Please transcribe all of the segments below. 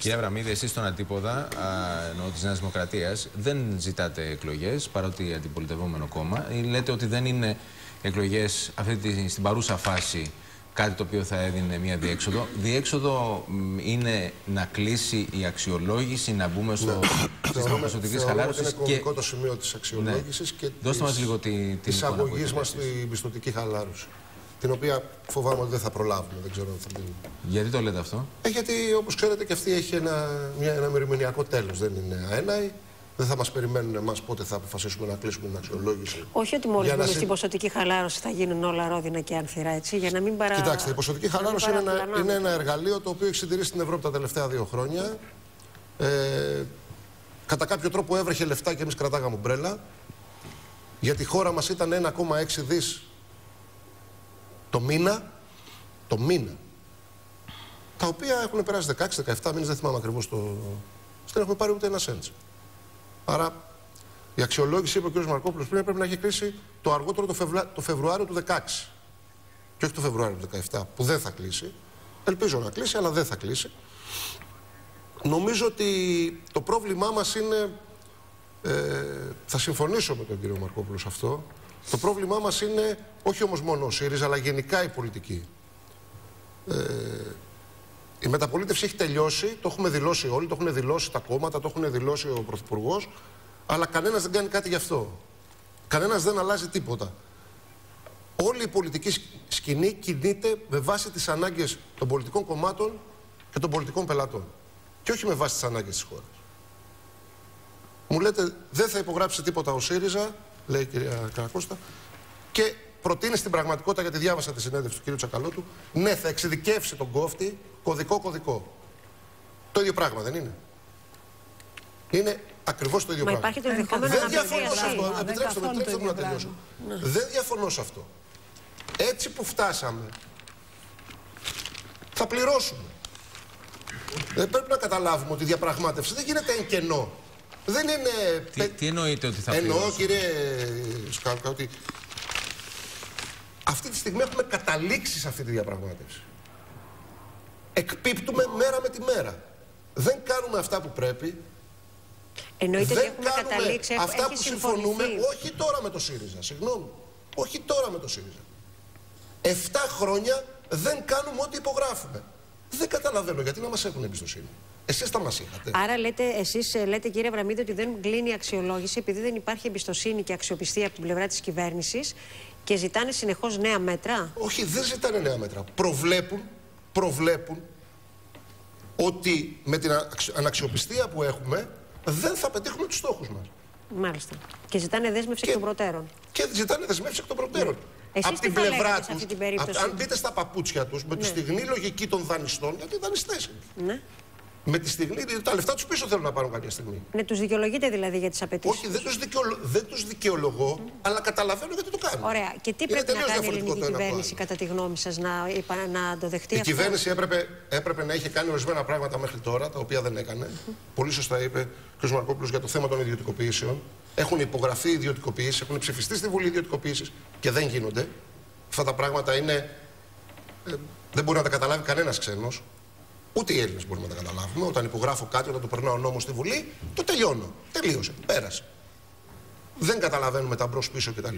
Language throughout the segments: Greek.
Κύριε Αβραμίδη, εσείς στον Αντίποδα της Νέας Δημοκρατίας δεν ζητάτε εκλογές, παρότι αντιπολιτευόμενο κόμμα. Λέτε ότι δεν είναι εκλογές στην παρούσα φάση κάτι το οποίο θα έδινε μια διέξοδο. Διέξοδο είναι να κλείσει η αξιολόγηση, να μπούμε στο σύστημα ποσοτικής χαλάρωσης. Είναι κομβικό το σημείο της αξιολόγησης και της αγωγής μας στην πιστωτική χαλάρωση. Την οποία φοβάμαι ότι δεν θα προλάβουμε, δεν ξέρω αν θα την... Γιατί το λέτε αυτό? Γιατί όπως ξέρετε και αυτή έχει ένα μεριμνιακό τέλος, δεν είναι αέναη. Δεν θα μας περιμένουν εμάς πότε θα αποφασίσουμε να κλείσουμε την αξιολόγηση. Όχι ότι μόλις μπούμε στην ποσοτική χαλάρωση θα γίνουν όλα ρόδινα και ανθυρά, έτσι, για να μην Κοιτάξτε, η ποσοτική χαλάρωση είναι ένα εργαλείο το οποίο έχει συντηρήσει στην Ευρώπη τα τελευταία 2 χρόνια. Κατά κάποιο τρόπο έβρεχε λεφτά και εμείς κρατάγαμε ομπρέλα. Γιατί η χώρα μας ήταν 1,6 δις το μήνα, τα οποία έχουν περάσει 16-17 μήνες, δεν θυμάμαι ακριβώς δεν έχουμε πάρει ούτε ένα σέντς. Άρα η αξιολόγηση, είπε ο κ. Μαρκόπουλος πριν, πρέπει να έχει κλείσει το αργότερο το Φεβρουάριο του 2016 και όχι το Φεβρουάριο του 2017, που δεν θα κλείσει. Ελπίζω να κλείσει, αλλά δεν θα κλείσει. Νομίζω ότι το πρόβλημά μας είναι, θα συμφωνήσω με τον κ. Μαρκόπουλο σε αυτό, το πρόβλημά μας είναι όχι όμως μόνο ο ΣΥΡΙΖΑ, αλλά γενικά η πολιτική. Η μεταπολίτευση έχει τελειώσει, το έχουμε δηλώσει όλοι, το έχουν δηλώσει τα κόμματα, το έχουν δηλώσει ο Πρωθυπουργός, αλλά κανένας δεν κάνει κάτι γι' αυτό. Κανένας δεν αλλάζει τίποτα. Όλη η πολιτική σκηνή κινείται με βάση τις ανάγκες των πολιτικών κομμάτων και των πολιτικών πελατών. Και όχι με βάση τις ανάγκες της χώρας. Μου λέτε δεν θα υπογράψει τίποτα ο ΣΥΡΙΖΑ, λέει η κυρία Καρακώστα, και προτείνει στην πραγματικότητα, γιατί διάβασα τη συνέντευξη του κ. Τσακαλώτου, ναι, θα εξειδικεύσει τον κόφτη κωδικό. Το ίδιο πράγμα δεν είναι? Είναι ακριβώς το ίδιο πράγμα. Υπάρχει το ενδεχόμενο δεν διαφωνώ σε αυτό. Επιτρέψτε μου να τελειώσω. Δεν διαφωνώ σε αυτό. Έτσι που φτάσαμε, θα πληρώσουμε. Δεν πρέπει να καταλάβουμε ότι η διαπραγμάτευση δεν γίνεται εν κενό. Δεν είναι... Τι εννοείτε ότι θα πληρώσουμε? Εννοώ, κύριε Σκάλκα, ότι αυτή τη στιγμή έχουμε καταλήξει σε αυτή τη διαπραγμάτευση. Εκπίπτουμε μέρα με τη μέρα. Δεν κάνουμε αυτά που πρέπει. Εννοείται ότι έχουμε καταλήξει, αυτά που συμφωνούμε, όχι τώρα με το ΣΥΡΙΖΑ, συγγνώμη. Όχι τώρα με το ΣΥΡΙΖΑ. 7 χρόνια δεν κάνουμε ό,τι υπογράφουμε. Δεν καταλαβαίνω γιατί να μας έχουν εμπιστοσύνη. Εσείς τα μας είχατε. Άρα εσείς λέτε, κύριε Αβραμίδη, ότι δεν κλείνει η αξιολόγηση επειδή δεν υπάρχει εμπιστοσύνη και αξιοπιστία από την πλευρά της κυβέρνησης και ζητάνε συνεχώς νέα μέτρα. Όχι, δεν ζητάνε νέα μέτρα. Προβλέπουν ότι με την αναξιοπιστία που έχουμε δεν θα πετύχουμε τους στόχους μας. Μάλιστα. Και ζητάνε δέσμευση εκ των προτέρων. Και ζητάνε δέσμευση εκ των προτέρων. Εσείς από την πλευρά τους, αν μπείτε στα παπούτσια τους, με τη στιγμή λογική των δανειστών, γιατί οι δανειστές είναι. Ναι. Με τη στιγμή, τα λεφτά τους πίσω θέλουν να πάρουν κάποια στιγμή. Ναι, τους δικαιολογείτε δηλαδή για τις απαιτήσεις? Όχι, δεν τους δικαιολογώ, αλλά καταλαβαίνω γιατί το κάνουν. Ωραία. Και τι πρέπει να κάνει η ελληνική κυβέρνηση, κατά τη γνώμη σας, να το δεχτεί αυτό? Η κυβέρνηση έπρεπε να είχε κάνει ορισμένα πράγματα μέχρι τώρα, τα οποία δεν έκανε. Πολύ σωστά είπε ο κ. Μαρκόπουλος για το θέμα των ιδιωτικοποιήσεων. Έχουν υπογραφεί ιδιωτικοποιήσεις, έχουν ψηφιστεί στη Βουλή ιδιωτικοποιήσεις και δεν γίνονται. Αυτά τα πράγματα είναι. Δεν μπορεί να τα καταλάβει κανένας ξένος. Ούτε οι Έλληνες μπορούμε να τα καταλάβουμε. Όταν υπογράφω κάτι, όταν το περνάω νόμο στη Βουλή, το τελειώνω. Τελείωσε. Πέρασε. Δεν καταλαβαίνουμε τα μπρος-πίσω κτλ.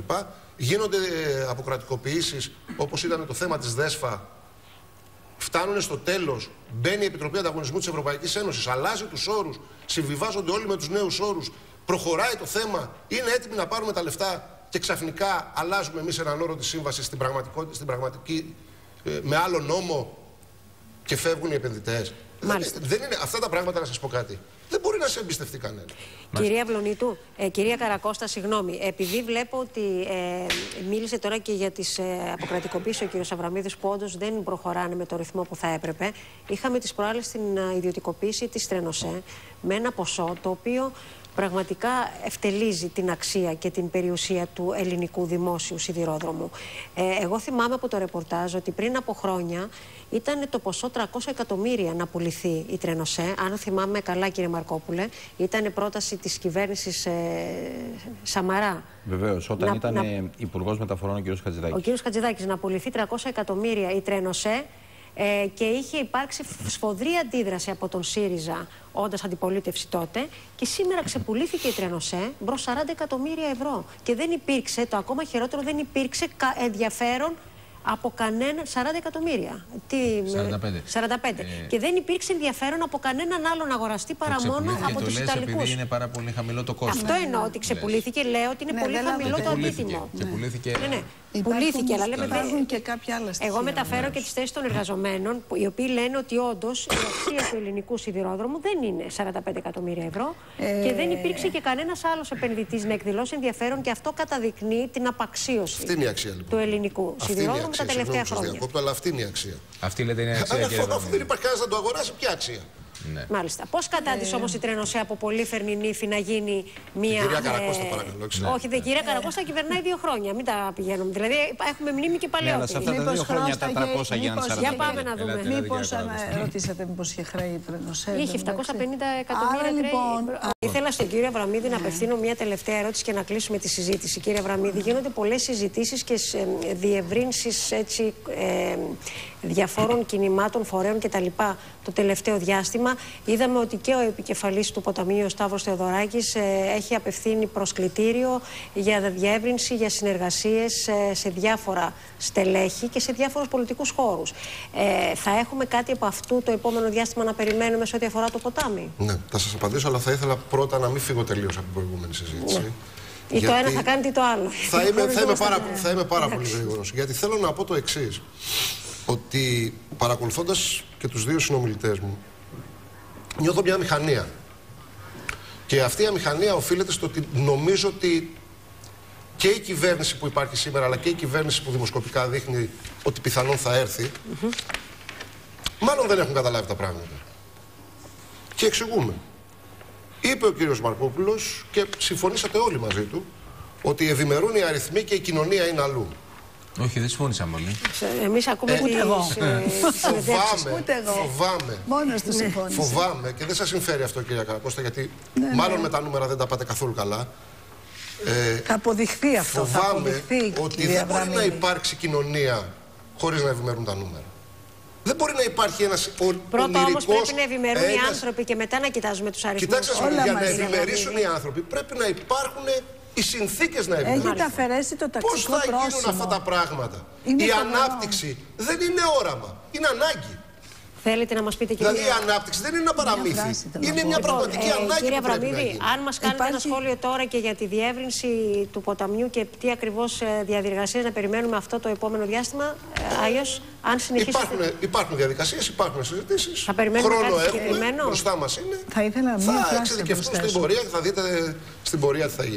Γίνονται αποκρατικοποιήσεις, όπως ήταν το θέμα της ΔΕΣΦΑ. Φτάνουν στο τέλος. Μπαίνει η Επιτροπή Ανταγωνισμού της Ευρωπαϊκής Ένωσης. Αλλάζει τους όρους. Συμβιβάζονται όλοι με τους νέους όρους. Προχωράει το θέμα. Είναι έτοιμοι να πάρουμε τα λεφτά. Και ξαφνικά αλλάζουμε εμείς έναν όρο της σύμβασης στην πραγματική, με άλλο νόμο. Και φεύγουν οι επενδυτές. Δεν είναι αυτά τα πράγματα, να σας πω κάτι. Δεν μπορεί να σε εμπιστευτεί κανένα. Κυρία Βλονίτου, κυρία Καρακώστα, συγγνώμη. Επειδή βλέπω ότι μίλησε τώρα και για τις αποκρατικοποίησεις ο κ. Αβραμίδης, που όντως δεν προχωράνε με το ρυθμό που θα έπρεπε. Είχαμε τις προάλλες την ιδιωτικοποίηση της Τρενοσέ με ένα ποσό το οποίο πραγματικά ευτελίζει την αξία και την περιουσία του ελληνικού δημόσιου σιδηρόδρομου. Εγώ θυμάμαι από το ρεπορτάζ ότι πριν από χρόνια ήταν το ποσό 300 εκατομμύρια να πουληθεί η Τρενοσέ. Αν θυμάμαι καλά, κύριε Μαρκόπουλε, ήταν πρόταση της κυβέρνησης Σαμαρά. Βεβαίως, όταν ήταν υπουργός μεταφορών ο κ. Χατζηδάκης. Ο κ. Χατζηδάκης, να πουληθεί 300 εκατομμύρια η Τρενοσέ και είχε υπάρξει σφοδρή αντίδραση από τον ΣΥΡΙΖΑ, όντας αντιπολίτευση τότε, και σήμερα ξεπουλήθηκε η Τρενοσέ προς 40 εκατομμύρια ευρώ. Και δεν υπήρξε, το ακόμα χειρότερο, δεν υπήρξε ενδιαφέρον από κανένα. 40 εκατομμύρια. 45. Και δεν υπήρξε ενδιαφέρον από κανέναν άλλον αγοραστή παρά μόνο από τους Ιταλικούς. Επειδή είναι πάρα πολύ χαμηλό το κόστος. Αυτό εννοώ ότι ξεπουλήθηκε. Λέω ότι είναι πολύ χαμηλό το αντίτιμο. Ξεπουλήθηκε. Πουλήθηκε, αλλά λέμε υπάρχουν και κάποια άλλα στοιχεία. Εγώ μεταφέρω και τις θέσεις των εργαζομένων, οι οποίοι λένε ότι όντως η αξία του ελληνικού σιδηρόδρομου δεν είναι 45 εκατομμύρια ευρώ και δεν υπήρξε και κανένας άλλος επενδυτής να εκδηλώσει ενδιαφέρον, και αυτό καταδεικνύει την απαξίωση του ελληνικού σιδηρόδρομου τα τελευταία χρόνια. Αλλά αυτή είναι η αξία. Αυτή λέτε είναι η αξία. Αφού δεν υπάρχει κανένας να το αγοράσει, ποια αξία? Ναι. Μάλιστα. Πώς κατάντησε όμως η Τρενοσέ από πολύ φερνινή ύφη να γίνει μία. Κυρία Καρακώστα, παρακαλώ. Όχι, δεν, κυρία Καρακώστα κυβερνάει 2 χρόνια. Μην τα πηγαίνουμε. Δηλαδή έχουμε μνήμη και παλαιότερη. Αλλά σε αυτά τα 2 χρόνια τα 300 γίνανε 40. Για πάμε να δούμε. Μήπως ρωτήσατε, μήπως είχε χρέη η Τρενοσέ? Είχε 750 εκατομμύρια χρέη. Ήθελα στον κύριο Αβραμίδη να απευθύνω μια τελευταία ερώτηση και να κλείσουμε τη συζήτηση. Κύριε Αβραμίδη, γίνονται πολλές συζητήσεις και διευρύνσεις διαφόρων κινημάτων, φορέων κτλ. Το τελευταίο διάστημα. Είδαμε ότι και ο επικεφαλής του ποταμίου, ο Σταύρος Θεοδωράκης, έχει απευθύνει προσκλητήριο για διεύρυνση, για συνεργασίες σε διάφορα στελέχη και σε διάφορους πολιτικούς χώρους. Θα έχουμε κάτι από αυτού το επόμενο διάστημα να περιμένουμε σε ό,τι αφορά το ποτάμι? Ναι, θα σας απαντήσω, αλλά θα ήθελα πρώτα να μην φύγω τελείως από την προηγούμενη συζήτηση. Ναι. Ή το ένα θα κάνει ή το άλλο. Θα είμαι πάρα πολύ γρήγορος. Γιατί θέλω να πω το εξής. Ότι παρακολουθώντας και τους 2 συνομιλητές μου, νιώθω μια αμηχανία. Και αυτή η αμηχανία οφείλεται στο ότι νομίζω ότι και η κυβέρνηση που υπάρχει σήμερα, αλλά και η κυβέρνηση που δημοσκοπικά δείχνει ότι πιθανόν θα έρθει, μάλλον δεν έχουν καταλάβει τα πράγματα. Και εξηγούμε. Είπε ο κύριος Μαρκόπουλος, και συμφωνήσατε όλοι μαζί του, ότι ευημερούν οι αριθμοί και η κοινωνία είναι αλλού. Όχι, δεν συμφωνήσαμε όλοι. Εμείς ακούμε ούτε εγώ. Φοβάμαι. Μόνος του συμφώνησε. Φοβάμαι, και δεν σας συμφέρει αυτό, κυρία Καρακώστα, γιατί μάλλον με τα νούμερα δεν τα πάτε καθόλου καλά. Θα αποδειχθεί αυτό. Φοβάμαι ότι δεν μπορεί να υπάρξει κοινωνία χωρίς να ευημερούν τα νούμερα. Δεν μπορεί να υπάρχει ένας ονειρικός... Πρώτα όμως πρέπει να ευημερούν οι άνθρωποι και μετά να κοιτάζουμε τους αριθμούς. Κοιτάξτε, για να ευημερήσουν οι άνθρωποι πρέπει να υπάρχουν οι συνθήκες να ευημερήσουν. Έχετε αφαιρέσει το ταξικό πρόσημο. Πώς θα γίνουν αυτά τα πράγματα? Η ανάπτυξη δεν είναι όραμα, είναι ανάγκη. Θέλετε να μας πείτε, κύριε? Δηλαδή η ανάπτυξη δεν είναι ένα παραμύθι. Είναι μια πραγματική ανάγκη. Κύριε που πρέπει να Αβραμίδη, γίνει. αν μας κάνετε ένα σχόλιο τώρα και για τη διεύρυνση του ποταμιού και τι ακριβώς διαδικασίες να περιμένουμε αυτό το επόμενο διάστημα, αλλιώς αν συνεχίσετε. Υπάρχουν διαδικασίες, υπάρχουν συζητήσεις. Θα περιμένουμε χρόνο κάτι έχουμε, συγκεκριμένο? μπροστά μας είναι. Θα ήθελα να εξειδικευτούν στην πορεία και θα δείτε στην πορεία τι θα γίνει.